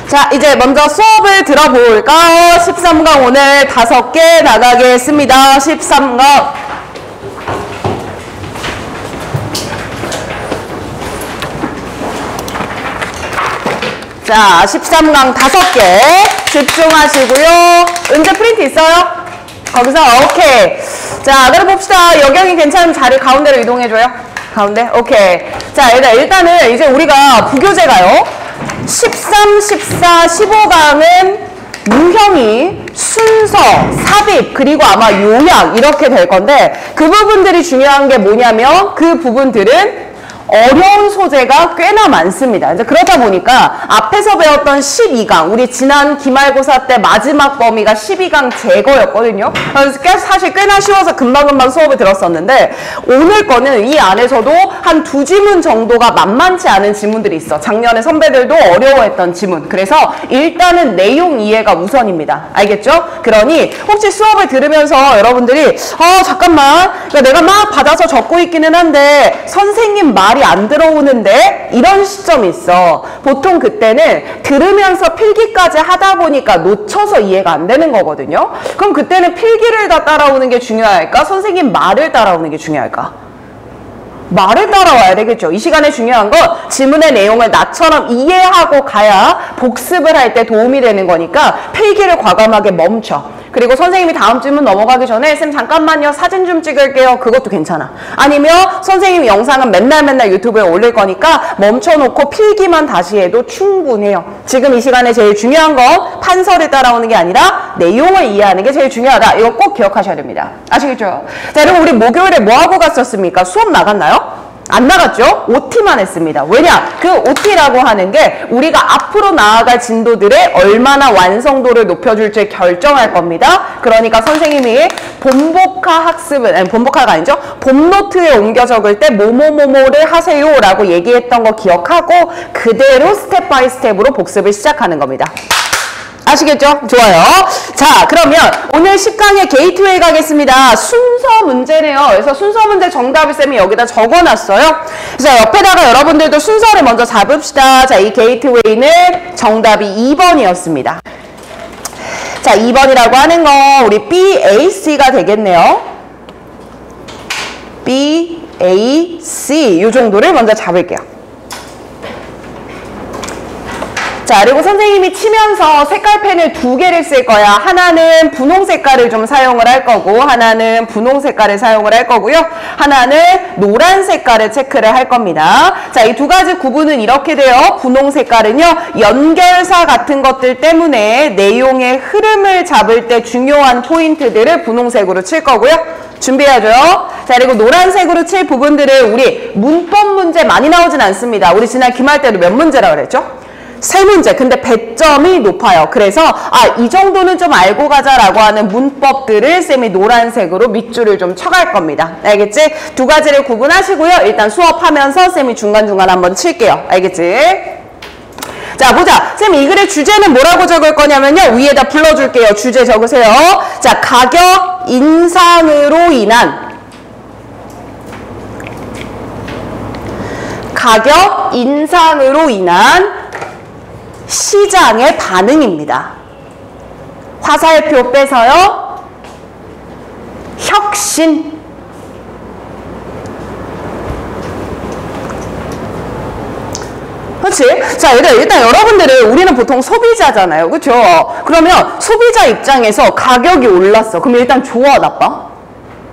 자, 이제 먼저 수업을 들어볼까요? 13강 오늘 5개 나가겠습니다. 13강. 자, 13강 5개 집중하시고요. 은재 프린트 있어요? 거기서? 오케이. 자, 그럼 봅시다. 여경이 괜찮으면 자리 가운데로 이동해줘요. 가운데? 오케이. 자, 일단은 이제 우리가 부교재가요. 13, 14, 15강은 유형이 순서, 삽입, 그리고 아마 요약 이렇게 될 건데 그 부분들이 중요한 게 뭐냐면 그 부분들은 어려운 소재가 꽤나 많습니다. 이제 그러다 보니까 앞에서 배웠던 12강, 우리 지난 기말고사 때 마지막 범위가 12강 제거였거든요. 그래서 사실 꽤나 쉬워서 금방금방 수업을 들었었는데 오늘 거는 이 안에서도 한 2지문 정도가 만만치 않은 지문들이 있어. 작년에 선배들도 어려워했던 지문. 그래서 일단은 내용 이해가 우선입니다. 알겠죠? 그러니 혹시 수업을 들으면서 여러분들이 잠깐만, 그러니까 내가 막 받아서 적고 있기는 한데 선생님 말이 안 들어오는데 이런 시점이 있어. 보통 그때는 들으면서 필기까지 하다 보니까 놓쳐서 이해가 안 되는 거거든요. 그럼 그때는 필기를 다 따라오는 게 중요할까? 선생님 말을 따라오는 게 중요할까? 말을 따라와야 되겠죠. 이 시간에 중요한 건 지문의 내용을 나처럼 이해하고 가야 복습을 할 때 도움이 되는 거니까 필기를 과감하게 멈춰. 그리고 선생님이 다음 질문 넘어가기 전에 쌤 잠깐만요 사진 좀 찍을게요. 그것도 괜찮아. 아니면 선생님이 영상은 맨날 유튜브에 올릴 거니까 멈춰놓고 필기만 다시 해도 충분해요. 지금 이 시간에 제일 중요한 건 판서를 따라오는 게 아니라 내용을 이해하는 게 제일 중요하다. 이거 꼭 기억하셔야 됩니다. 아시겠죠? 자, 여러분 우리 목요일에 뭐 하고 갔었습니까? 수업 나갔나요? 안 나갔죠? OT만 했습니다. 왜냐? 그 OT라고 하는 게 우리가 앞으로 나아갈 진도들의 얼마나 완성도를 높여줄지 결정할 겁니다. 그러니까 선생님이 본복화 학습은, 아니 본복화가 아니죠? 본노트에 옮겨 적을 때 뭐뭐뭐뭐를 하세요 라고 얘기했던 거 기억하고 그대로 스텝 바이 스텝으로 복습을 시작하는 겁니다. 아시겠죠? 좋아요. 자, 그러면 오늘 10강의 게이트웨이 가겠습니다. 순서 문제네요. 그래서 순서 문제 정답을 쌤이 여기다 적어놨어요. 그래서 옆에다가 여러분들도 순서를 먼저 잡읍시다. 자, 이 게이트웨이는 정답이 2번이었습니다. 자, 2번이라고 하는 건 우리 BAC가 되겠네요. BAC 이 정도를 먼저 잡을게요. 자, 그리고 선생님이 치면서 색깔펜을 2개를 쓸 거야. 하나는 분홍 색깔을 좀 사용을 할 거고 하나는 분홍 색깔을 사용을 할 거고요. 하나는 노란 색깔을 체크를 할 겁니다. 자, 이 2가지 구분은 이렇게 돼요. 분홍 색깔은요. 연결사 같은 것들 때문에 내용의 흐름을 잡을 때 중요한 포인트들을 분홍색으로 칠 거고요. 준비해야죠. 자, 그리고 노란색으로 칠 부분들을 우리 문법 문제 많이 나오진 않습니다. 우리 지난 기말 때도 몇 문제라고 그랬죠? 3문제. 근데 배점이 높아요. 그래서 이 정도는 좀 알고 가자라고 하는 문법들을 쌤이 노란색으로 밑줄을 좀 쳐갈 겁니다. 알겠지? 2가지를 구분하시고요. 일단 수업하면서 쌤이 중간중간 한번 칠게요. 알겠지? 자, 보자. 쌤, 이 글의 주제는 뭐라고 적을 거냐면요. 위에다 불러줄게요. 주제 적으세요. 자, 가격 인상으로 인한 시장의 반응입니다. 화살표 빼서요. 혁신. 그렇지? 자, 일단 여러분들은 우리는 보통 소비자잖아요. 그렇죠? 그러면 소비자 입장에서 가격이 올랐어. 그럼 일단 좋아, 나빠?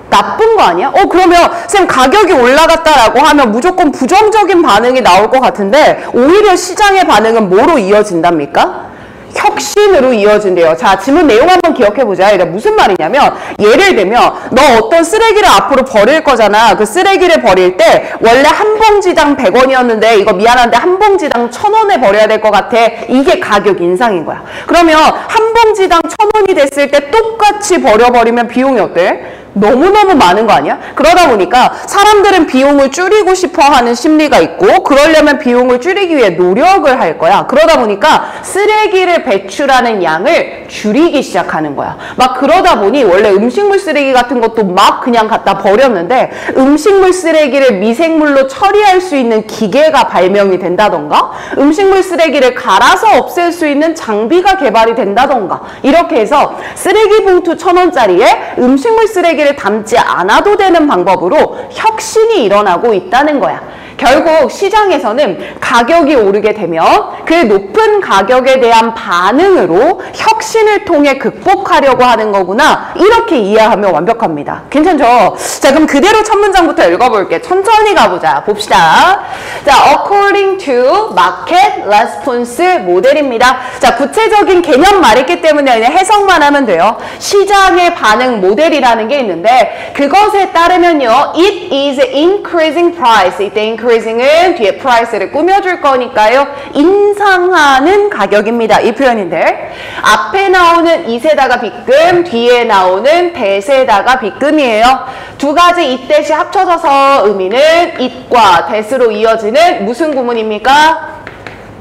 나쁜 거 아니야? 그러면 쌤 가격이 올라갔다라고 하면 무조건 부정적인 반응이 나올 것 같은데 오히려 시장의 반응은 뭐로 이어진답니까? 혁신으로 이어진대요. 자, 지문 내용 한번 기억해보자. 이게 무슨 말이냐면 예를 들면 너 어떤 쓰레기를 앞으로 버릴 거잖아. 그 쓰레기를 버릴 때 원래 한 봉지당 100원이었는데 이거 미안한데 한 봉지당 1000원에 버려야 될 것 같아. 이게 가격 인상인 거야. 그러면 한 봉지당 1000원이 됐을 때 똑같이 버려버리면 비용이 어때? 너무너무 많은 거 아니야? 그러다 보니까 사람들은 비용을 줄이고 싶어 하는 심리가 있고 그러려면 비용을 줄이기 위해 노력을 할 거야. 그러다 보니까 쓰레기를 배출하는 양을 줄이기 시작하는 거야. 막 그러다 보니 원래 음식물 쓰레기 같은 것도 막 그냥 갖다 버렸는데 음식물 쓰레기를 미생물로 처리할 수 있는 기계가 발명이 된다던가 음식물 쓰레기를 갈아서 없앨 수 있는 장비가 개발이 된다던가 이렇게 해서 쓰레기 봉투 1,000원짜리에 음식물 쓰레기를 담지 않아도 되는 방법으로 혁신이 일어나고 있다는 거야. 결국 시장에서는 가격이 오르게 되면 그 높은 가격에 대한 반응으로 혁신을 통해 극복하려고 하는 거구나. 이렇게 이해하면 완벽합니다. 괜찮죠? 자, 그럼 그대로 첫 문장부터 읽어볼게. 천천히 가보자. 봅시다. 자, according to market response 모델입니다. 자, 구체적인 개념 말했기 때문에 그냥 해석만 하면 돼요. 시장의 반응 모델이라는 게 있는데 그것에 따르면요. It is increasing price. 이때 increasing은 뒤에 price를 꾸며줄 거니까요. 인상하는 가격입니다. 이 표현인데 앞에 나오는 it에다가 빗금, 뒤에 나오는 that에다가 빗금이에요. 두 가지 it-이 합쳐져서 의미는 it과 that으로 이어지는 무슨 구문입니까?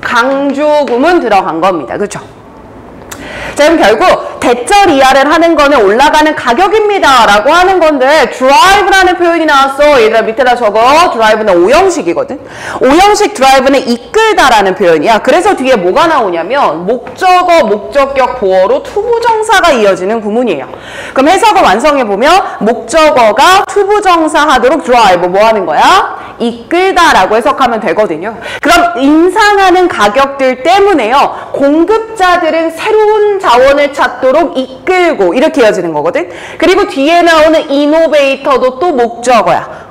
강조 구문 들어간 겁니다. 그렇죠? 자, 그럼 결국 대절 이하를 하는 거는 올라가는 가격입니다 라고 하는 건데 drive라는 표현이 나왔어. 얘들아 밑에다 적어. drive는 오형식이거든. 오형식 drive는 이끌다 라는 표현이야. 그래서 뒤에 뭐가 나오냐면 목적어, 목적격, 보어로 투부정사가 이어지는 구문이에요. 그럼 해석을 완성해보면 목적어가 투부정사 하도록 drive 뭐 하는 거야? 이끌다 라고 해석하면 되거든요. 그럼 인상하는 가격들 때문에요. 공급자들은 새로운 자원을 찾도록 이끌고 이렇게 이어지는 거거든. 그리고 뒤에 나오는 이노베이터도 또 목적어야.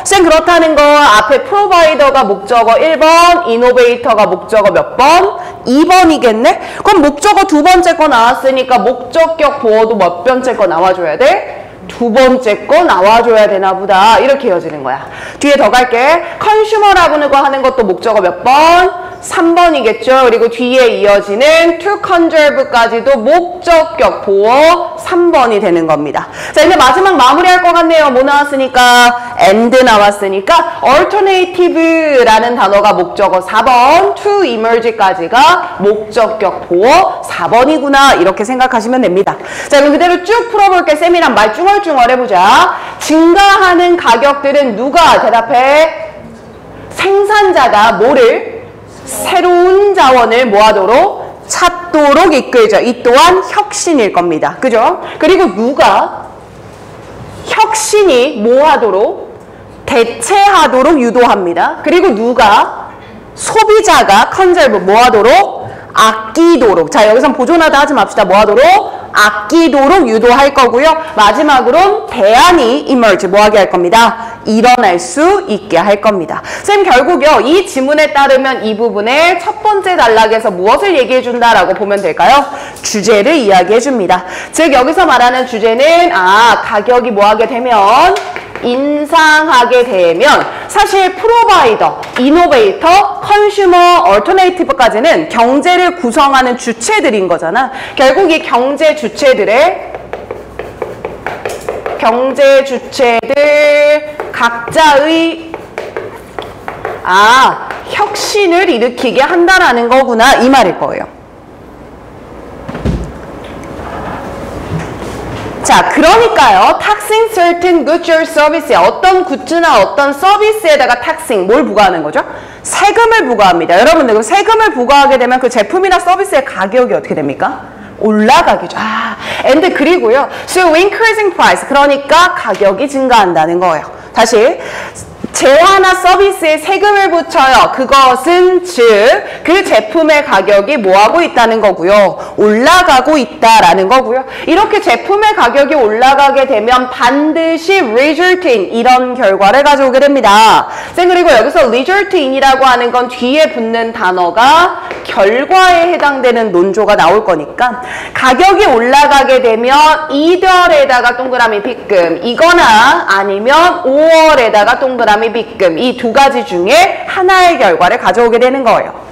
쌤 그렇다는 거 앞에 프로바이더가 목적어 1번, 이노베이터가 목적어 몇 번? 2번이겠네? 그럼 목적어 두 번째 거 나왔으니까 목적격 보어도 몇 번째 거 나와줘야 돼? 두 번째 거 나와줘야 되나 보다. 이렇게 이어지는 거야. 뒤에 더 갈게. 컨슈머라고 하는 것도 목적어 몇 번? 3번이겠죠. 그리고 뒤에 이어지는 to conserve까지도 목적격 보어 3번이 되는 겁니다. 자, 이제 마지막 마무리할 것 같네요. 뭐 나왔으니까? and 나왔으니까 alternative라는 단어가 목적어 4번, to emerge까지가 목적격 보어 4번이구나. 이렇게 생각하시면 됩니다. 자, 그럼 그대로 쭉 풀어볼게. 쌤이랑 말 쭝얼쭝얼 해보자. 증가하는 가격들은 누가 대답해? 생산자가 뭐를? 새로운 자원을 뭐하도록? 찾도록 이끌죠. 이 또한 혁신일 겁니다. 그죠? 그리고 누가 혁신이 뭐하도록? 대체하도록 유도합니다. 그리고 누가 소비자가 컨serve 뭐하도록? 아끼도록. 자, 여기선 보존하다 하지 맙시다. 뭐하도록? 아끼도록 유도할 거고요. 마지막으로는 대안이 emerge 뭐하게 할 겁니다. 일어날 수 있게 할 겁니다. 쌤 결국요. 이 지문에 따르면 이 부분의 첫 번째 단락에서 무엇을 얘기해 준다라고 보면 될까요? 주제를 이야기해 줍니다. 즉 여기서 말하는 주제는 가격이 뭐하게 되면 인상하게 되면 사실 프로바이더, 이노베이터, 컨슈머, 얼터네이티브까지는 경제를 구성하는 주체들인 거잖아. 결국 이 경제 주체들 각자의 혁신을 일으키게 한다라는 거구나 이 말일 거예요. 자, 그러니까요. taxing certain goods or service에 어떤 굿즈나 어떤 서비스에다가 taxing 뭘 부과하는 거죠? 세금을 부과합니다. 여러분들 그럼 세금을 부과하게 되면 그 제품이나 서비스의 가격이 어떻게 됩니까? 올라가겠죠. and 그리고요. So increasing price 그러니까 가격이 증가한다는 거예요. 다시 재화나 서비스에 세금을 붙여요. 그것은 즉 그 제품의 가격이 뭐하고 있다는 거고요. 올라가고 있다라는 거고요. 이렇게 제품의 가격이 올라가게 되면 반드시 result in 이런 결과를 가져오게 됩니다. 쌤 그리고 여기서 result in이라고 하는 건 뒤에 붙는 단어가 결과에 해당되는 논조가 나올 거니까 가격이 올라가게 되면 either에다가 동그라미 빗금 이거나 아니면 5월에다가 동그라미 빗금 이 두 가지 중에 하나의 결과를 가져오게 되는 거예요.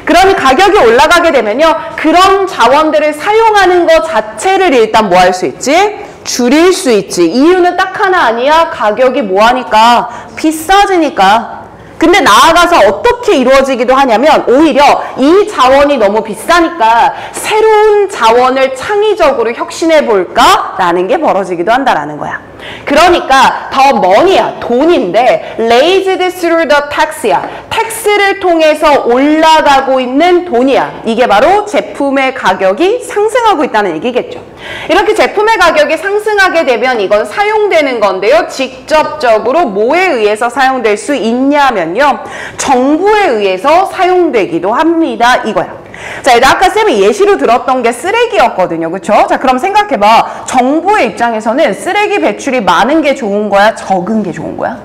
그러니 가격이 올라가게 되면요. 그런 자원들을 사용하는 것 자체를 일단 뭐 할 수 있지? 줄일 수 있지. 이유는 딱 하나 아니야. 가격이 뭐하니까? 비싸지니까. 근데 나아가서 어떻게 이루어지기도 하냐면 오히려 이 자원이 너무 비싸니까 새로운 자원을 창의적으로 혁신해볼까? 라는 게 벌어지기도 한다라는 거야. 그러니까 더 money야. 돈인데 raised through the tax야. 텍스를 통해서 올라가고 있는 돈이야. 이게 바로 제품의 가격이 상승하고 있다는 얘기겠죠. 이렇게 제품의 가격이 상승하게 되면 이건 사용되는 건데요. 직접적으로 뭐에 의해서 사용될 수 있냐면요. 정부에 의해서 사용되기도 합니다. 이거야. 자, 얘들 아까 쌤이 예시로 들었던 게 쓰레기였거든요. 그쵸? 자, 그럼 생각해봐. 정부의 입장에서는 쓰레기 배출이 많은 게 좋은 거야? 적은 게 좋은 거야?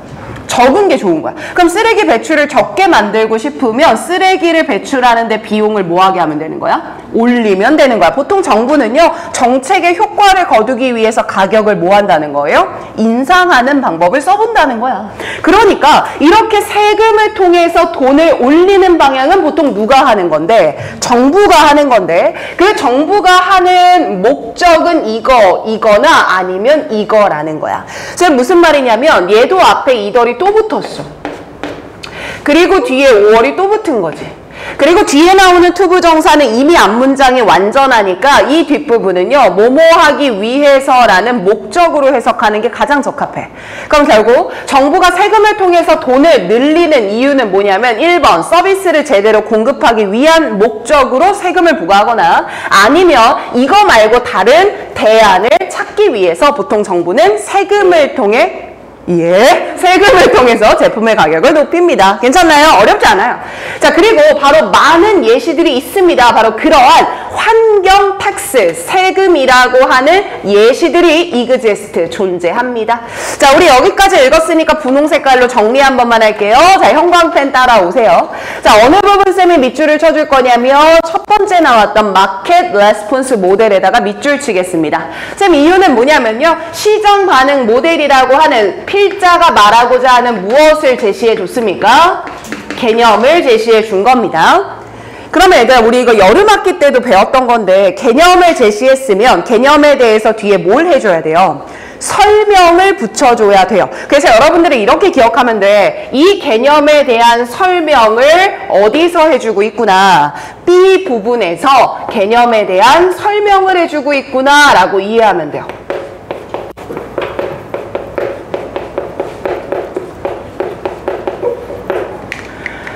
적은 게 좋은 거야. 그럼 쓰레기 배출을 적게 만들고 싶으면 쓰레기를 배출하는데 비용을 뭐하게 하면 되는 거야? 올리면 되는 거야. 보통 정부는요. 정책의 효과를 거두기 위해서 가격을 뭐 한다는 거예요? 인상하는 방법을 써본다는 거야. 그러니까 이렇게 세금을 통해서 돈을 올리는 방향은 보통 누가 하는 건데? 정부가 하는 건데 그 정부가 하는 목적은 이거나 아니면 이거라는 거야. 지금 무슨 말이냐면 얘도 앞에 이덜이 또 붙었어. 그리고 뒤에 5월이 또 붙은 거지. 그리고 뒤에 나오는 투부정사는 이미 앞문장이 완전하니까 이 뒷부분은요. 뭐뭐 하기 위해서라는 목적으로 해석하는 게 가장 적합해. 그럼 결국 정부가 세금을 통해서 돈을 늘리는 이유는 뭐냐면 1번 서비스를 제대로 공급하기 위한 목적으로 세금을 부과하거나 아니면 이거 말고 다른 대안을 찾기 위해서 보통 정부는 세금을 통해 세금을 통해서 제품의 가격을 높입니다. 괜찮나요? 어렵지 않아요. 자, 그리고 바로 많은 예시들이 있습니다. 바로 그러한 환경 텍스, 세금이라고 하는 예시들이 exist, 존재합니다. 자, 우리 여기까지 읽었으니까 분홍 색깔로 정리 한 번만 할게요. 자, 형광펜 따라오세요. 자, 어느 부분 쌤이 밑줄을 쳐줄 거냐면 첫 번째 나왔던 마켓 레스폰스 모델에다가 밑줄 치겠습니다. 쌤 이유는 뭐냐면요. 시장 반응 모델이라고 하는 필자가 말하고자 하는 무엇을 제시해 줬습니까? 개념을 제시해 준 겁니다. 그러면 얘들아 우리 이거 여름학기 때도 배웠던 건데 개념을 제시했으면 개념에 대해서 뒤에 뭘 해줘야 돼요? 설명을 붙여줘야 돼요. 그래서 여러분들이 이렇게 기억하면 돼. 이 개념에 대한 설명을 어디서 해주고 있구나. B 부분에서 개념에 대한 설명을 해주고 있구나 라고 이해하면 돼요.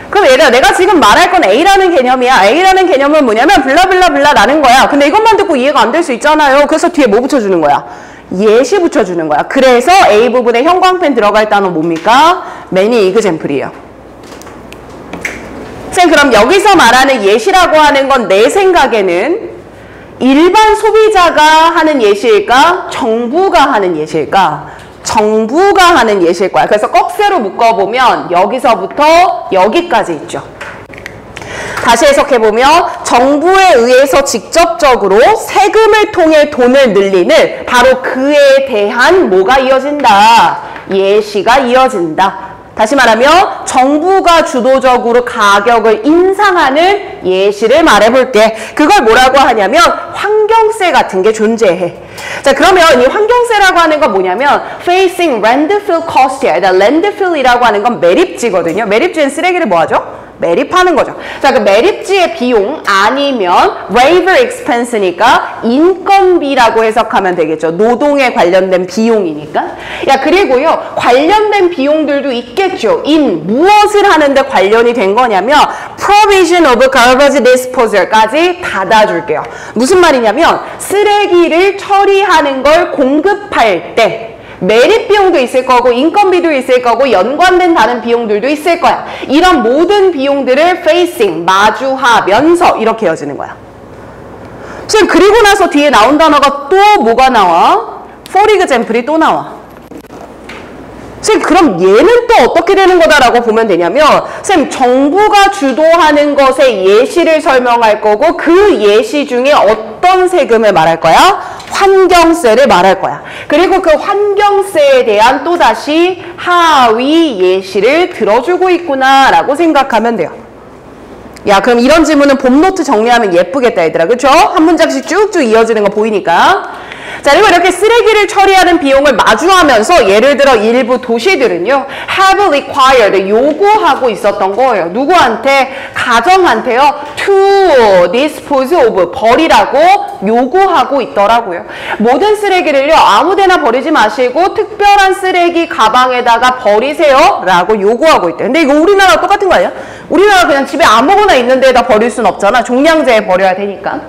그럼 얘들아 내가 지금 말할 건 A라는 개념이야. A라는 개념은 뭐냐면 블라블라블라라는 거야. 근데 이것만 듣고 이해가 안 될 수 있잖아요. 그래서 뒤에 뭐 붙여주는 거야? 예시 붙여주는 거야. 그래서 A 부분에 형광펜 들어갈 단어 뭡니까? many example이에요. 쌤 그럼 여기서 말하는 예시라고 하는 건 내 생각에는 일반 소비자가 하는 예시일까? 정부가 하는 예시일까? 정부가 하는 예시일 거야. 그래서 꺽쇠로 묶어보면 여기서부터 여기까지 있죠. 다시 해석해보면 정부에 의해서 직접적으로 세금을 통해 돈을 늘리는 바로 그에 대한 뭐가 이어진다? 예시가 이어진다. 다시 말하면 정부가 주도적으로 가격을 인상하는 예시를 말해볼게. 그걸 뭐라고 하냐면 환경세 같은 게 존재해. 자, 그러면 이 환경세라고 하는 건 뭐냐면 facing landfill cost야. landfill이라고 하는 건 매립지거든요. 매립지는 쓰레기를 뭐 하죠? 매립하는 거죠. 자, 그 매립지의 비용 아니면 labor expense니까 인건비라고 해석하면 되겠죠. 노동에 관련된 비용이니까. 야, 그리고요. 관련된 비용들도 있겠죠. 무엇을 하는데 관련이 된 거냐면 provision of garbage disposal까지 닫아줄게요. 무슨 말이냐면 쓰레기를 처리하는 걸 공급할 때 매립 비용도 있을 거고 인건비도 있을 거고 연관된 다른 비용들도 있을 거야. 이런 모든 비용들을 facing, 마주하면서 이렇게 이어지는 거야. 지금 그리고 나서 뒤에 나온 단어가 또 뭐가 나와? for example이 또 나와. 쌤 그럼 얘는 또 어떻게 되는 거다라고 보면 되냐면 쌤 정부가 주도하는 것의 예시를 설명할 거고 그 예시 중에 어떤 세금을 말할 거야? 환경세를 말할 거야. 그리고 그 환경세에 대한 또다시 하위 예시를 들어주고 있구나 라고 생각하면 돼요. 야 그럼 이런 질문은 봄노트 정리하면 예쁘겠다 얘들아. 그쵸? 한 문장씩 쭉쭉 이어지는 거 보이니까. 자, 그리고 이렇게 쓰레기를 처리하는 비용을 마주하면서 예를 들어 일부 도시들은요, have required, 요구하고 있었던 거예요. 누구한테? 가정한테요. to dispose of, 버리라고 요구하고 있더라고요. 모든 쓰레기를요, 아무데나 버리지 마시고 특별한 쓰레기 가방에다가 버리세요 라고 요구하고 있대요. 근데 이거 우리나라랑 똑같은 거 아니야? 우리나라 그냥 집에 아무거나 있는 데에다 버릴 순 없잖아. 종량제에 버려야 되니까.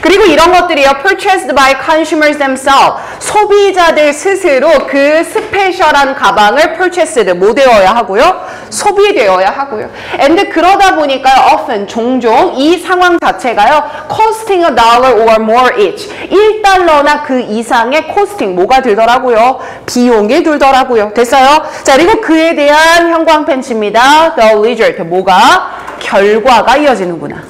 그리고 이런 것들이요, purchased by consumers themselves, 소비자들 스스로 그 스페셜한 가방을 purchased, 뭐 되어야 하고요? 소비되어야 하고요. and 그러다 보니까요, often, 종종 이 상황 자체가요, costing $1 or more each, 1달러나 그 이상의 costing, 뭐가 들더라고요? 비용이 들더라고요. 됐어요? 자, 그리고 그에 대한 형광 펜치입니다. the result, 뭐가? 결과가 이어지는구나.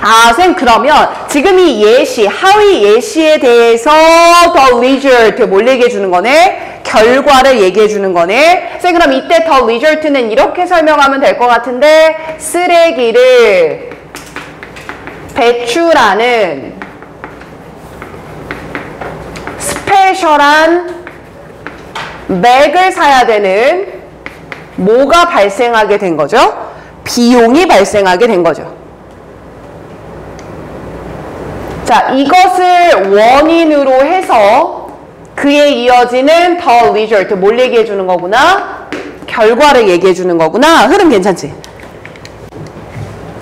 아, 선생님, 그러면 지금 이 예시, 하위 예시에 대해서 the result, 뭘 얘기해 주는 거네? 결과를 얘기해 주는 거네. 선생님, 그럼 이때 the result는 이렇게 설명하면 될 것 같은데, 쓰레기를 배출하는 스페셜한 맥을 사야 되는 뭐가 발생하게 된 거죠? 비용이 발생하게 된 거죠. 자, 이것을 원인으로 해서 그에 이어지는 the result, 뭘 얘기해 주는 거구나? 결과를 얘기해 주는 거구나. 흐름 괜찮지?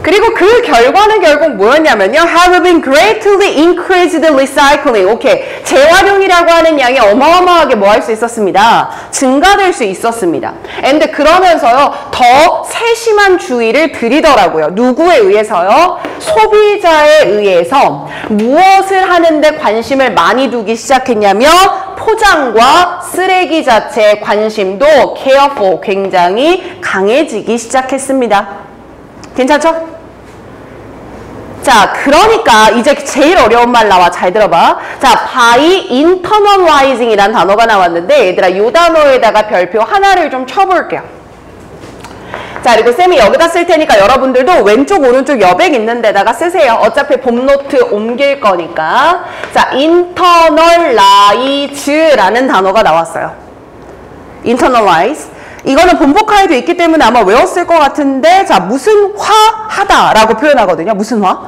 그리고 그 결과는 결국 뭐였냐면요, have been greatly increased recycling. 오케이. 재활용이라고 하는 양이 어마어마하게 뭐 할 수 있었습니다. 증가될 수 있었습니다. and 그러면서요, 더 세심한 주의를 드리더라고요. 누구에 의해서요? 소비자에 의해서 무엇을 하는데 관심을 많이 두기 시작했냐면, 포장과 쓰레기 자체의 관심도 careful, 굉장히 강해지기 시작했습니다. 괜찮죠? 자, 그러니까 이제 제일 어려운 말 나와. 잘 들어봐. 자, by internalizing 이란 단어가 나왔는데, 얘들아, 이 단어에다가 별표 하나를 좀 쳐볼게요. 자, 그리고 쌤이 여기다 쓸 테니까 여러분들도 왼쪽 오른쪽 여백 있는 데다가 쓰세요. 어차피 봄노트 옮길 거니까. 자, internalize라는 단어가 나왔어요. internalize. 이거는 본보카에도 있기 때문에 아마 외웠을 것 같은데, 자, 무슨화하다 라고 표현하거든요. 무슨 화?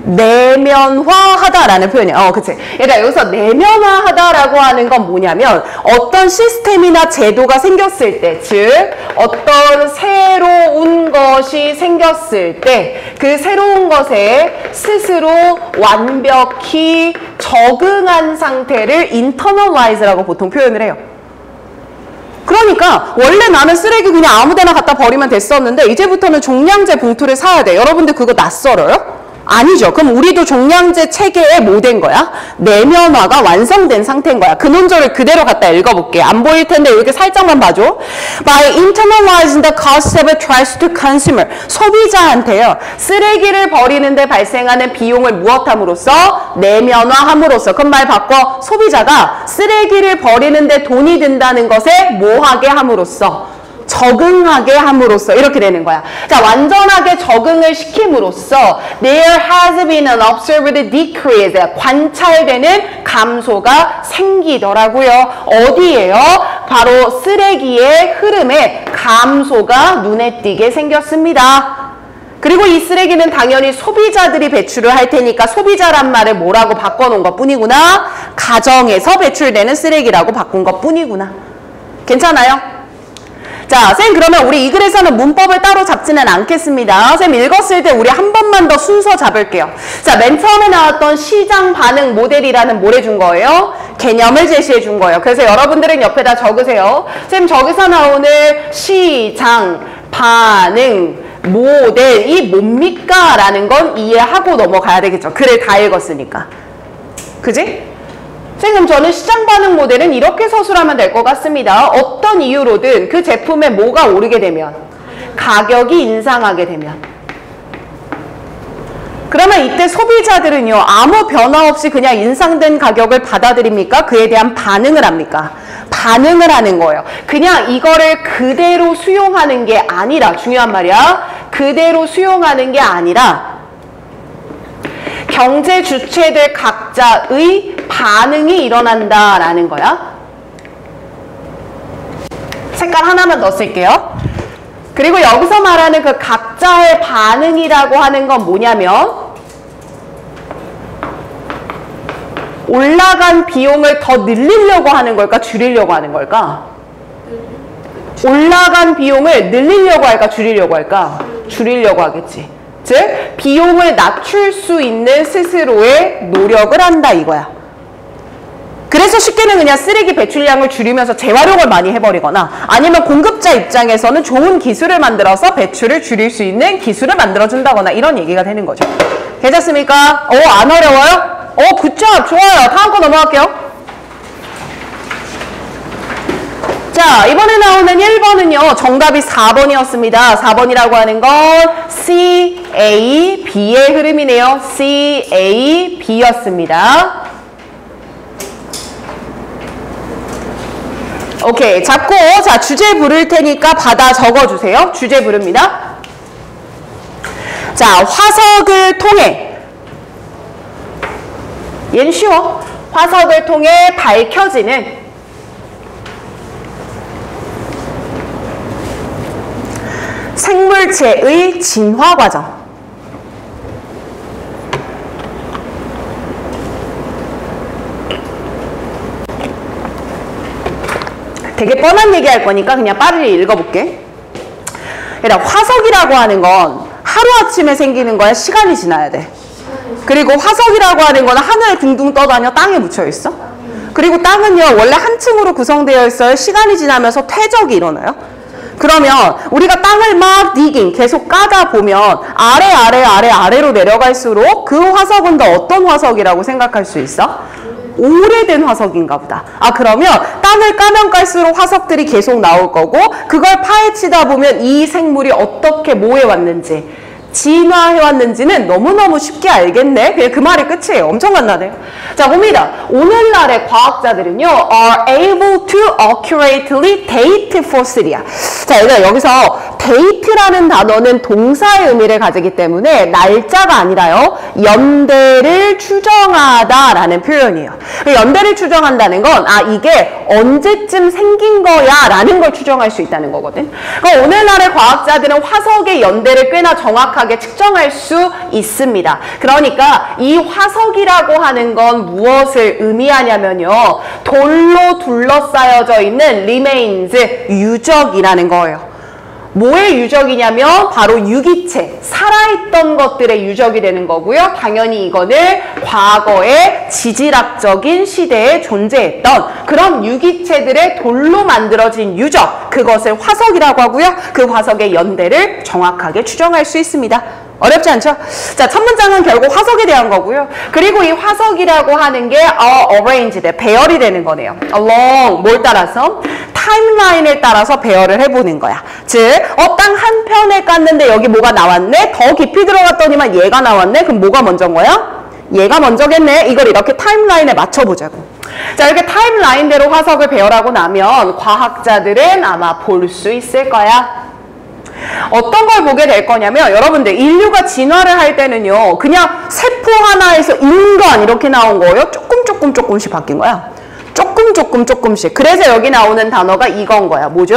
내면화하다라는 표현이에요. 그치. 얘들아, 여기서 내면화하다라고 하는 건 뭐냐면, 어떤 시스템이나 제도가 생겼을 때, 즉 어떤 새로운 것이 생겼을 때 그 새로운 것에 스스로 완벽히 적응한 상태를 internalize라고 보통 표현을 해요. 그러니까 원래 나는 쓰레기 그냥 아무데나 갖다 버리면 됐었는데, 이제부터는 종량제 봉투를 사야 돼. 여러분들 그거 낯설어요? 아니죠. 그럼 우리도 종량제 체계에 뭐 된 거야? 내면화가 완성된 상태인 거야. 그 논조를 그대로 갖다 읽어볼게. 안 보일 텐데 이렇게 살짝만 봐줘. By internalizing the cost of a trash to consumer. 소비자한테요, 쓰레기를 버리는데 발생하는 비용을 무엇함으로써? 내면화함으로써. 그럼 말 바꿔. 소비자가 쓰레기를 버리는데 돈이 든다는 것에 뭐하게 함으로써? 적응하게 함으로써. 이렇게 되는 거야. 자, 완전하게 적응을 시킴으로써 there has been an observed decrease, 관찰되는 감소가 생기더라고요. 어디에요? 바로 쓰레기의 흐름에 감소가 눈에 띄게 생겼습니다. 그리고 이 쓰레기는 당연히 소비자들이 배출을 할 테니까 소비자란 말을 뭐라고 바꿔놓은 것 뿐이구나. 가정에서 배출되는 쓰레기라고 바꾼 것 뿐이구나. 괜찮아요? 자, 쌤, 그러면 우리 이 글에서는 문법을 따로 잡지는 않겠습니다. 쌤 읽었을 때 우리 한 번만 더 순서 잡을게요. 자, 맨 처음에 나왔던 시장 반응 모델이라는 뭘 해준 거예요? 개념을 제시해 준 거예요. 그래서 여러분들은 옆에다 적으세요. 쌤, 저기서 나오는 시장 반응 모델이 뭡니까? 라는 건 이해하고 넘어가야 되겠죠. 글을 다 읽었으니까. 그지? 선생님, 저는 시장 반응 모델은 이렇게 서술하면 될 것 같습니다. 어떤 이유로든 그 제품에 뭐가 오르게 되면, 가격이 인상하게 되면, 그러면 이때 소비자들은요, 아무 변화 없이 그냥 인상된 가격을 받아들입니까? 그에 대한 반응을 합니까? 반응을 하는 거예요. 그냥 이거를 그대로 수용하는 게 아니라, 중요한 말이야. 그대로 수용하는 게 아니라 경제 주체들 각자의 반응이 일어난다라는 거야. 색깔 하나만 더 쓸게요. 그리고 여기서 말하는 그 각자의 반응이라고 하는 건 뭐냐면 올라간 비용을 더 늘리려고 하는 걸까? 줄이려고 하는 걸까? 올라간 비용을 늘리려고 할까? 줄이려고 할까? 줄이려고 하겠지. 즉 비용을 낮출 수 있는 스스로의 노력을 한다 이거야. 그래서 쉽게는 그냥 쓰레기 배출량을 줄이면서 재활용을 많이 해버리거나 아니면 공급자 입장에서는 좋은 기술을 만들어서 배출을 줄일 수 있는 기술을 만들어준다거나 이런 얘기가 되는 거죠. 괜찮습니까? 안 어려워요? 굿잡! 좋아요. 다음 거 넘어갈게요. 자, 이번에 나오는 1번은요. 정답이 4번이었습니다. 4번이라고 하는 건 C, A, B의 흐름이네요. C, A, B였습니다. 오케이. 잡고, 자, 주제 부를 테니까 받아 적어주세요. 주제 부릅니다. 자, 화석을 통해. 얘는 쉬워. 화석을 통해 밝혀지는 생물체의 진화 과정. 되게 뻔한 얘기 할 거니까 그냥 빠르게 읽어볼게. 그러니까 화석이라고 하는 건 하루아침에 생기는 거야? 시간이 지나야 돼? 그리고 화석이라고 하는 거는 하늘에 둥둥 떠다녀 땅에 묻혀 있어? 그리고 땅은요 원래 한 층으로 구성되어 있어요. 시간이 지나면서 퇴적이 일어나요. 그러면 우리가 땅을 막 디깅 계속 까다 보면 아래로 내려갈수록 그 화석은 더 어떤 화석이라고 생각할 수 있어? 오래된 화석인가 보다. 그러면 땅을 까면 깔수록 화석들이 계속 나올 거고 그걸 파헤치다 보면 이 생물이 어떻게 뭐해 왔는지 진화해왔는지는 너무너무 쉽게 알겠네. 그냥 그 말이 끝이에요. 엄청 간단해요. 자, 봅니다. 오늘날의 과학자들은요, are able to accurately date fossil이야. 자, 얘들아, 여기서 date라는 단어는 동사의 의미를 가지기 때문에 날짜가 아니라요, 연대를 추정하다라는 표현이에요. 연대를 추정한다는 건, 이게 언제쯤 생긴 거야 라는 걸 추정할 수 있다는 거거든. 그러니까 오늘날의 과학자들은 화석의 연대를 꽤나 정확하게 측정할 수 있습니다. 그러니까 이 화석이라고 하는 건 무엇을 의미하냐면요. 돌로 둘러싸여져 있는 remains, 유적이라는 거예요. 뭐의 유적이냐면 바로 유기체, 살아있던 것들의 유적이 되는 거고요. 당연히 이거는 과거의 지질학적인 시대에 존재했던 그런 유기체들의 돌로 만들어진 유적, 그것을 화석이라고 하고요. 그 화석의 연대를 정확하게 추정할 수 있습니다. 어렵지 않죠? 자, 첫 문장은 결국 화석에 대한 거고요. 그리고 이 화석이라고 하는 게 arranged, 배열이 되는 거네요. along, 뭘 따라서? 타임라인을 따라서 배열을 해보는 거야. 즉, 땅 한 편에 깠는데 여기 뭐가 나왔네? 더 깊이 들어갔더니만 얘가 나왔네? 그럼 뭐가 먼저인 거야? 얘가 먼저겠네? 이걸 이렇게 타임라인에 맞춰보자고. 자, 이렇게 타임라인대로 화석을 배열하고 나면 과학자들은 아마 볼 수 있을 거야. 어떤 걸 보게 될 거냐면 여러분들 인류가 진화를 할 때는요 그냥 세포 하나에서 인간 이렇게 나온 거예요. 조금씩 바뀐 거야. 조금씩. 그래서 여기 나오는 단어가 이건 거야. 뭐죠?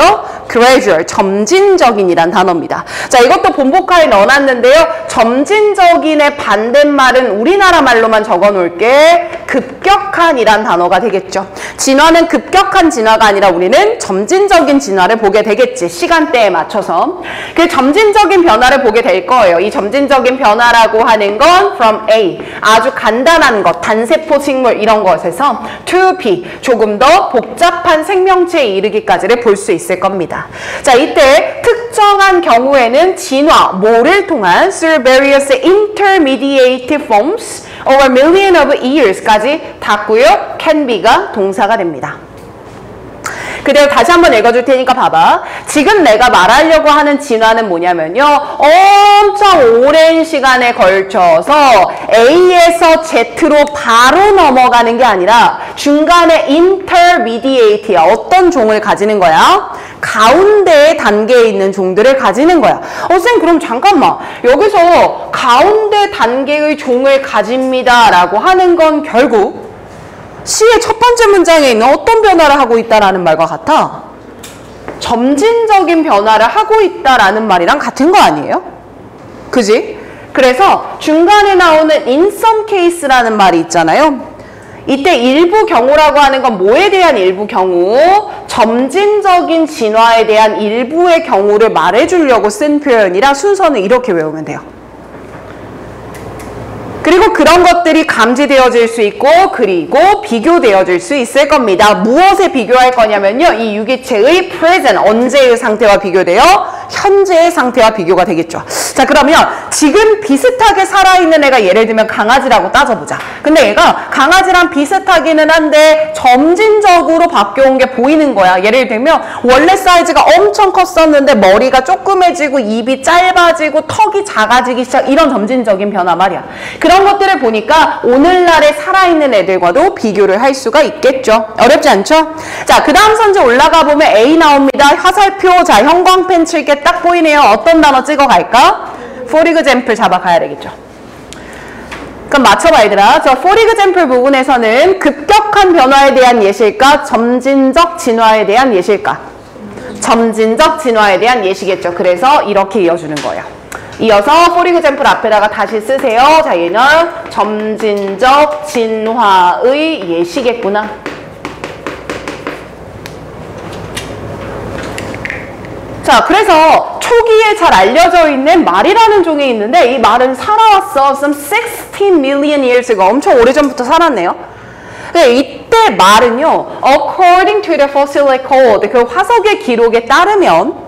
gradual, 점진적인이란 단어입니다. 자, 이것도 본보카에 넣어놨는데요. 점진적인의 반대말은 우리나라 말로만 적어놓을게. 급격한이란 단어가 되겠죠. 진화는 급격한 진화가 아니라 우리는 점진적인 진화를 보게 되겠지. 시간대에 맞춰서. 그 점진적인 변화를 보게 될 거예요. 이 점진적인 변화라고 하는 건 from A, 아주 간단한 것, 단세포 식물 이런 것에서 to B, 조금 더 복잡한 생명체에 이르기까지를 볼 수 있을 겁니다. 자, 이때 특정한 경우에는 진화, 뭐를 통한 through various intermediate forms over a million of years까지 닿고요. can be가 동사가 됩니다. 그대로 다시 한번 읽어줄 테니까 봐봐. 지금 내가 말하려고 하는 진화는 뭐냐면요. 엄청 오랜 시간에 걸쳐서 A에서 Z로 바로 넘어가는 게 아니라 중간에 intermediate야. 어떤 종을 가지는 거야? 가운데의 단계에 있는 종들을 가지는 거야. 쌤 그럼 잠깐만. 여기서 가운데 단계의 종을 가집니다 라고 하는 건 결국 C의 첫 번째 문장에 있는 어떤 변화를 하고 있다라는 말과 같아? 점진적인 변화를 하고 있다라는 말이랑 같은 거 아니에요? 그지? 그래서 중간에 나오는 in some case라는 말이 있잖아요. 이때 일부 경우라고 하는 건 뭐에 대한 일부 경우? 점진적인 진화에 대한 일부의 경우를 말해주려고 쓴 표현이라 순서는 이렇게 외우면 돼요. 그리고 그런 것들이 감지되어질 수 있고 그리고 비교되어질 수 있을 겁니다. 무엇에 비교할 거냐면요. 이 유기체의 present, 언제의 상태와 비교돼요? 현재의 상태와 비교가 되겠죠. 자, 그러면 지금 비슷하게 살아있는 애가 예를 들면 강아지라고 따져보자. 근데 얘가 강아지랑 비슷하기는 한데 점진적으로 바뀌어온 게 보이는 거야. 예를 들면 원래 사이즈가 엄청 컸었는데 머리가 조그매지고 입이 짧아지고 턱이 작아지기 시작, 이런 점진적인 변화 말이야. 그런 것들을 보니까 오늘날에 살아있는 애들과도 비교를 할 수가 있겠죠. 어렵지 않죠? 자, 그 다음 선지 올라가 보면 A 나옵니다. 화살표. 자, 형광펜 칠게 딱 보이네요. 어떤 단어 찍어갈까? for example 잡아가야 되겠죠. 그럼 맞춰봐 얘들아. 저 for example 부분에서는 급격한 변화에 대한 예시일까? 점진적 진화에 대한 예시일까? 점진적 진화에 대한 예시겠죠. 그래서 이렇게 이어주는 거예요. 이어서 for example 앞에다가 다시 쓰세요. 자, 얘는 점진적 진화의 예시겠구나. 자, 그래서 초기에 잘 알려져 있는 말이라는 종이 있는데 이 말은 살아왔어. Some 16 million years ago. 엄청 오래전부터 살았네요. 근데 이때 말은요. According to the fossil record, 그 화석의 기록에 따르면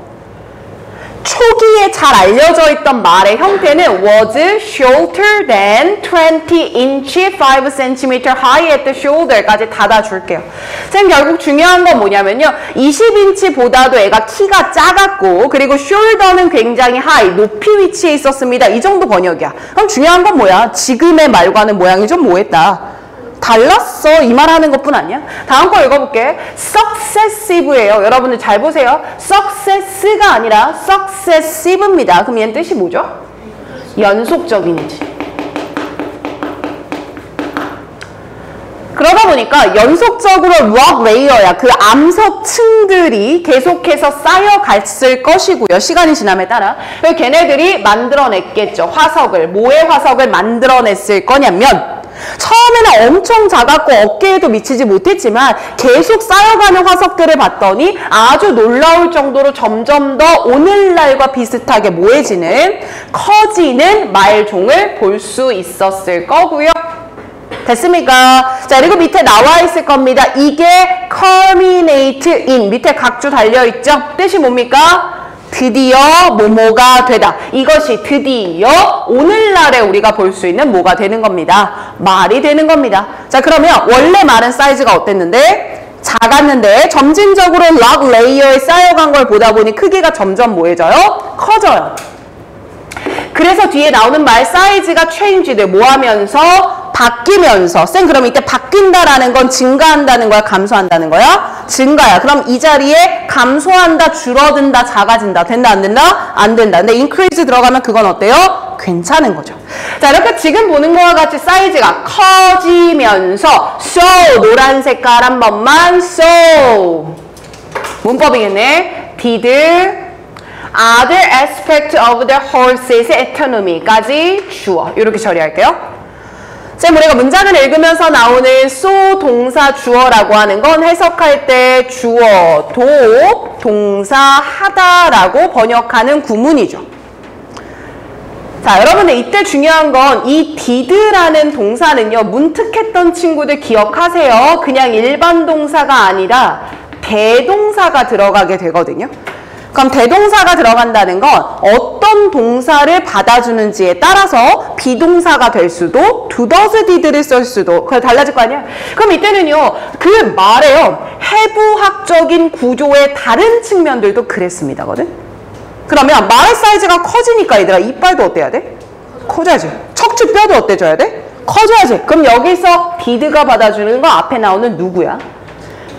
초기에 잘 알려져 있던 말의 형태는 was shorter than 20 inch, 5 cm high at the shoulder까지 닫아줄게요. 쌤 결국 중요한 건 뭐냐면요. 20인치보다도 애가 키가 작았고 그리고 shoulder는 굉장히 high, 높이 위치해 있었습니다. 이 정도 번역이야. 그럼 중요한 건 뭐야? 지금의 말과는 모양이 좀 뭐했다? 달랐어. 이 말 하는 것뿐 아니야. 다음 거 읽어볼게. successive예요. 여러분들 잘 보세요. success가 아니라 successive입니다. 그럼 얘는 뜻이 뭐죠? 연속적인이지. 그러다 보니까 연속적으로 rock layer야. 그 암석층들이 계속해서 쌓여갔을 것이고요. 시간이 지남에 따라. 그래서 걔네들이 만들어냈겠죠. 화석을. 뭐의 화석을 만들어냈을 거냐면 처음에는 엄청 작았고 어깨에도 미치지 못했지만 계속 쌓여가는 화석들을 봤더니 아주 놀라울 정도로 점점 더 오늘날과 비슷하게 모해지는 커지는 말종을 볼 수 있었을 거고요. 됐습니까? 자, 그리고 밑에 나와 있을 겁니다. 이게 culminate in. 밑에 각주 달려있죠? 뜻이 뭡니까? 드디어 뭐뭐가 되다. 이것이 드디어 오늘날에 우리가 볼 수 있는 뭐가 되는 겁니다. 말이 되는 겁니다. 자, 그러면 원래 말은 사이즈가 어땠는데? 작았는데 점진적으로 락 레이어에 쌓여간 걸 보다 보니 크기가 점점 뭐해져요? 커져요. 그래서 뒤에 나오는 말 사이즈가 changed, 뭐 하면서? 바뀌면서. 쌤 그럼 이때 바뀐다라는 건 증가한다는 거야? 감소한다는 거야? 증가야. 그럼 이 자리에 감소한다, 줄어든다, 작아진다. 된다, 안 된다? 안 된다. 근데 increase 들어가면 그건 어때요? 괜찮은 거죠. 자, 이렇게 지금 보는 거와 같이 사이즈가 커지면서 so, 노란 색깔 한 번만 so. 문법이겠네. did other aspect of the horse's autonomy까지 주어. 이렇게 처리할게요. 쌤, 우리가 문장을 읽으면서 나오는 so 동사 주어라고 하는 건 해석할 때 주어, 도, 동사 하다라고 번역하는 구문이죠. 자, 여러분들 이때 중요한 건 이 did라는 동사는요. 문특했던 친구들 기억하세요. 그냥 일반 동사가 아니라 대동사가 들어가게 되거든요. 그럼 대동사가 들어간다는 건 어떤 동사를 받아주는지에 따라서 비동사가 될 수도 do does did를 쓸 수도 그게 달라질 거 아니야? 그럼 이때는요 그 말에요 해부학적인 구조의 다른 측면들도 그랬습니다거든. 그러면 말의 사이즈가 커지니까 얘들아 이빨도 어때야 돼? 커져야지. 척추뼈도 어때져야 돼? 커져야지. 그럼 여기서 did가 받아주는 거 앞에 나오는 누구야?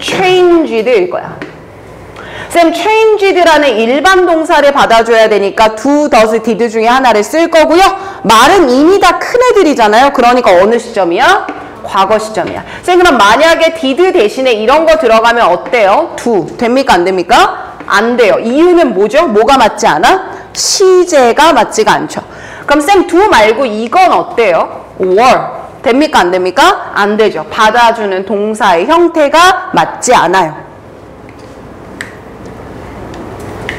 changed일 거야. 쌤, changed라는 일반 동사를 받아줘야 되니까 do, does, did 중에 하나를 쓸 거고요. 말은 이미 다 큰 애들이잖아요. 그러니까 어느 시점이야? 과거 시점이야. 쌤, 그럼 만약에 did 대신에 이런 거 들어가면 어때요? do. 됩니까? 안 됩니까? 안 돼요. 이유는 뭐죠? 뭐가 맞지 않아? 시제가 맞지가 않죠. 그럼 쌤, do 말고 이건 어때요? or. 됩니까? 안 됩니까? 안 되죠. 받아주는 동사의 형태가 맞지 않아요.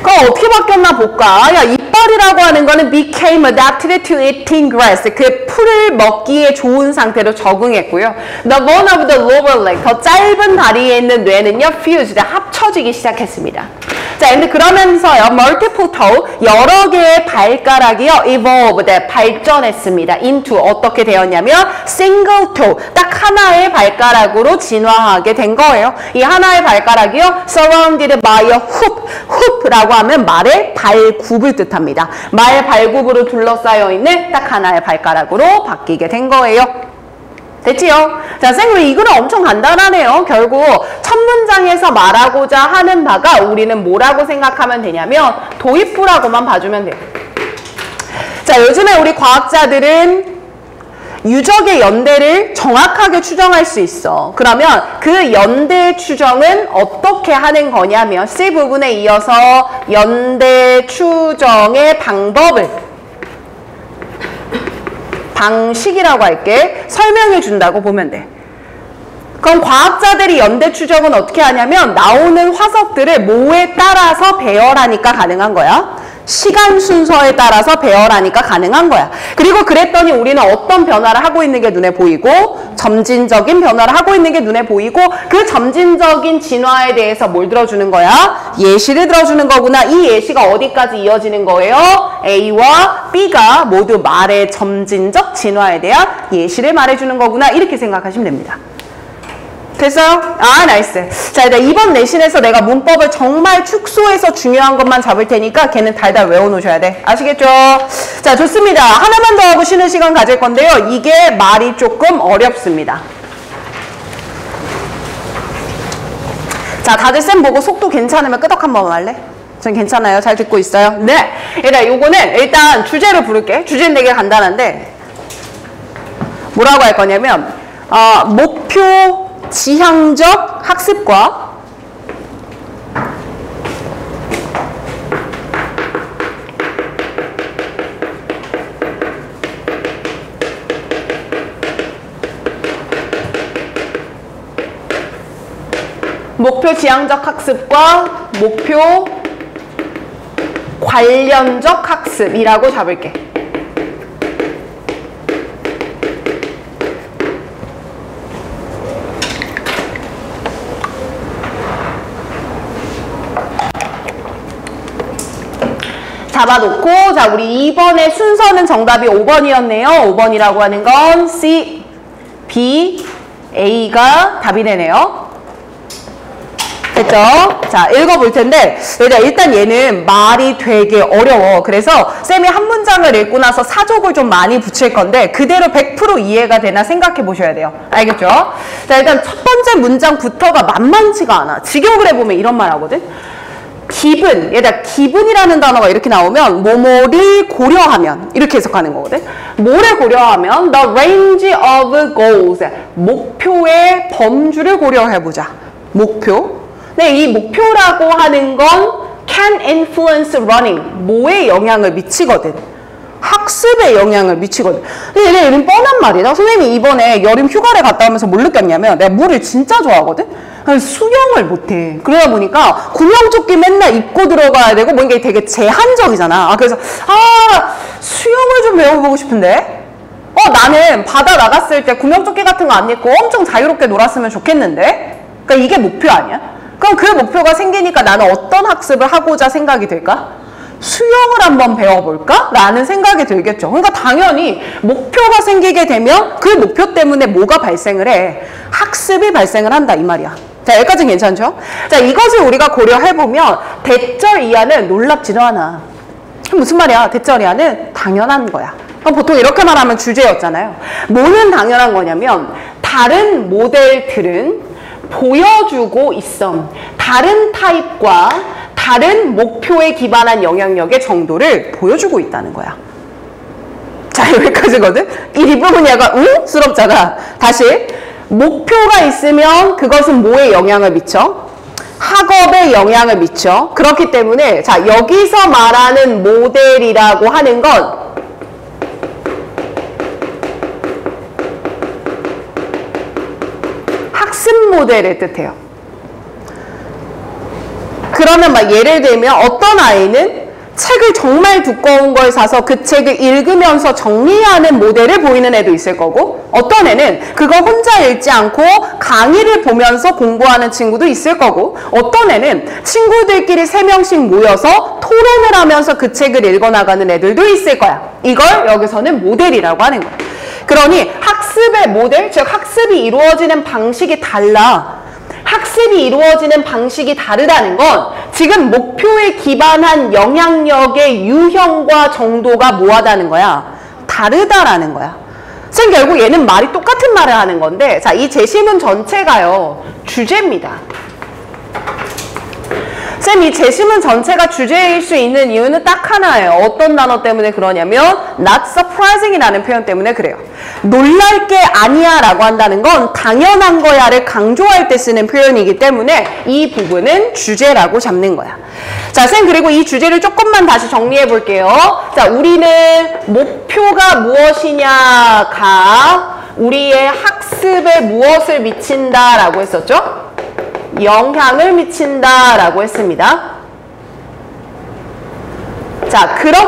그럼 어떻게 바뀌었나 볼까? 야, 이빨이라고 하는 거는 became adapted to eating grass. 그 풀을 먹기에 좋은 상태로 적응했고요. The bone of the lower leg, 더 짧은 다리에 있는 뇌는요, fused, 합쳐지기 시작했습니다. 자, 근데 그러면서요, multiple toe, 여러 개의 발가락이요, evolved, 발전했습니다. into, 어떻게 되었냐면, single toe, 딱 하나의 발가락으로 진화하게 된 거예요. 이 하나의 발가락이요, surrounded by a hoop, hoop라고 하면 말의 발굽을 뜻합니다. 말 발굽으로 둘러싸여 있는 딱 하나의 발가락으로 바뀌게 된 거예요. 됐지요? 자, 선생님 이거는 엄청 간단하네요. 결국 첫 문장에서 말하고자 하는 바가 우리는 뭐라고 생각하면 되냐면 도입부라고만 봐주면 돼요. 자, 요즘에 우리 과학자들은 유적의 연대를 정확하게 추정할 수 있어. 그러면 그 연대 추정은 어떻게 하는 거냐면 C 부분에 이어서 연대 추정의 방식이라고 할게. 설명해 준다고 보면 돼. 그럼 과학자들이 연대 추정은 어떻게 하냐면 나오는 화석들을 뭐에 따라서 배열하니까 가능한 거야. 시간 순서에 따라서 배열하니까 가능한 거야. 그리고 그랬더니 우리는 어떤 변화를 하고 있는 게 눈에 보이고 점진적인 변화를 하고 있는 게 눈에 보이고 그 점진적인 진화에 대해서 뭘 들어주는 거야? 예시를 들어주는 거구나. 이 예시가 어디까지 이어지는 거예요? A와 B가 모두 말의 점진적 진화에 대한 예시를 말해주는 거구나. 이렇게 생각하시면 됩니다. 됐어요? 아, 나이스. 자, 일단 이번 내신에서 내가 문법을 정말 축소해서 중요한 것만 잡을 테니까 걔는 달달 외워놓으셔야 돼. 아시겠죠? 자, 좋습니다. 하나만 더 하고 쉬는 시간 가질 건데요. 이게 말이 조금 어렵습니다. 자, 다들 쌤 보고 속도 괜찮으면 끄덕 한 번만 할래? 전 괜찮아요. 잘 듣고 있어요? 네. 요거는 일단 주제를 부를게. 주제는 되게 간단한데 뭐라고 할 거냐면 목표 지향적 학습과 목표 지향적 학습과 목표 관련적 학습이라고 잡을게. 잡아놓고 자 우리 이번에 순서는 정답이 5번이었네요. 5번이라고 하는 건 C, B, A가 답이 되네요. 됐죠? 자, 읽어볼 텐데 일단 얘는 말이 되게 어려워. 그래서 쌤이 한 문장을 읽고 나서 사족을 좀 많이 붙일 건데 그대로 100% 이해가 되나 생각해 보셔야 돼요. 알겠죠? 자, 일단 첫 번째 문장부터가 만만치가 않아. 직역을 해보면 이런 말 하거든. 기분, 얘들아 기분이라는 단어가 이렇게 나오면 뭐뭐를 고려하면 이렇게 해석하는 거거든. 뭐를 고려하면 the range of goals, 목표의 범주를 고려해보자. 목표. 네, 이 목표라고 하는 건 can influence learning, 뭐에 영향을 미치거든. 학습에 영향을 미치거든. 근데 얘는 뻔한 말이다. 선생님이 이번에 여름 휴가를 갔다 오면서 뭘 느꼈냐면 내가 물을 진짜 좋아하거든. 수영을 못해. 그러다 보니까 구명조끼 맨날 입고 들어가야 되고 뭐 이게 되게 제한적이잖아. 그래서 수영을 좀 배워보고 싶은데 나는 바다 나갔을 때 구명조끼 같은 거 안 입고 엄청 자유롭게 놀았으면 좋겠는데. 그러니까 이게 목표 아니야? 그럼 그 목표가 생기니까 나는 어떤 학습을 하고자 생각이 들까? 수영을 한번 배워볼까? 라는 생각이 들겠죠. 그러니까 당연히 목표가 생기게 되면 그 목표 때문에 뭐가 발생을 해? 학습이 발생을 한다 이 말이야. 자, 여기까지는 괜찮죠? 자, 이것을 우리가 고려해보면 대절 이하는 놀랍지도 않아. 무슨 말이야? 대절 이하는 당연한 거야. 보통 이렇게 말하면 주제였잖아요. 뭐는 당연한 거냐면 다른 모델들은 보여주고 있어. 다른 타입과 다른 목표에 기반한 영향력의 정도를 보여주고 있다는 거야. 자, 여기까지거든? 이 뒷부분이 약간 스럽잖아. 다시. 목표가 있으면 그것은 뭐에 영향을 미쳐? 학업에 영향을 미쳐. 그렇기 때문에 자, 여기서 말하는 모델이라고 하는 건 학습 모델을 뜻해요. 그러면 막 예를 들면 어떤 아이는 책을 정말 두꺼운 걸 사서 그 책을 읽으면서 정리하는 모델을 보이는 애도 있을 거고, 어떤 애는 그거 혼자 읽지 않고 강의를 보면서 공부하는 친구도 있을 거고, 어떤 애는 친구들끼리 3명씩 모여서 토론을 하면서 그 책을 읽어나가는 애들도 있을 거야. 이걸 여기서는 모델이라고 하는 거야. 그러니 학습의 모델, 즉 학습이 이루어지는 방식이 달라. 학습이 이루어지는 방식이 다르다는 건 지금 목표에 기반한 영향력의 유형과 정도가 뭐하다는 거야? 다르다라는 거야. 선 결국 얘는 말이 똑같은 말을 하는 건데, 자, 이 제시문 전체가요, 주제입니다. 쌤, 이 제시문 전체가 주제일 수 있는 이유는 딱 하나예요. 어떤 단어 때문에 그러냐면 not surprising 이라는 표현 때문에 그래요. 놀랄 게 아니야 라고 한다는 건 당연한 거야를 강조할 때 쓰는 표현이기 때문에 이 부분은 주제라고 잡는 거야. 자, 쌤, 그리고 이 주제를 조금만 다시 정리해 볼게요. 자, 우리는 목표가 무엇이냐가 우리의 학습에 무엇을 미친다라고 했었죠? 영향을 미친다라고 했습니다. 자, 그렇게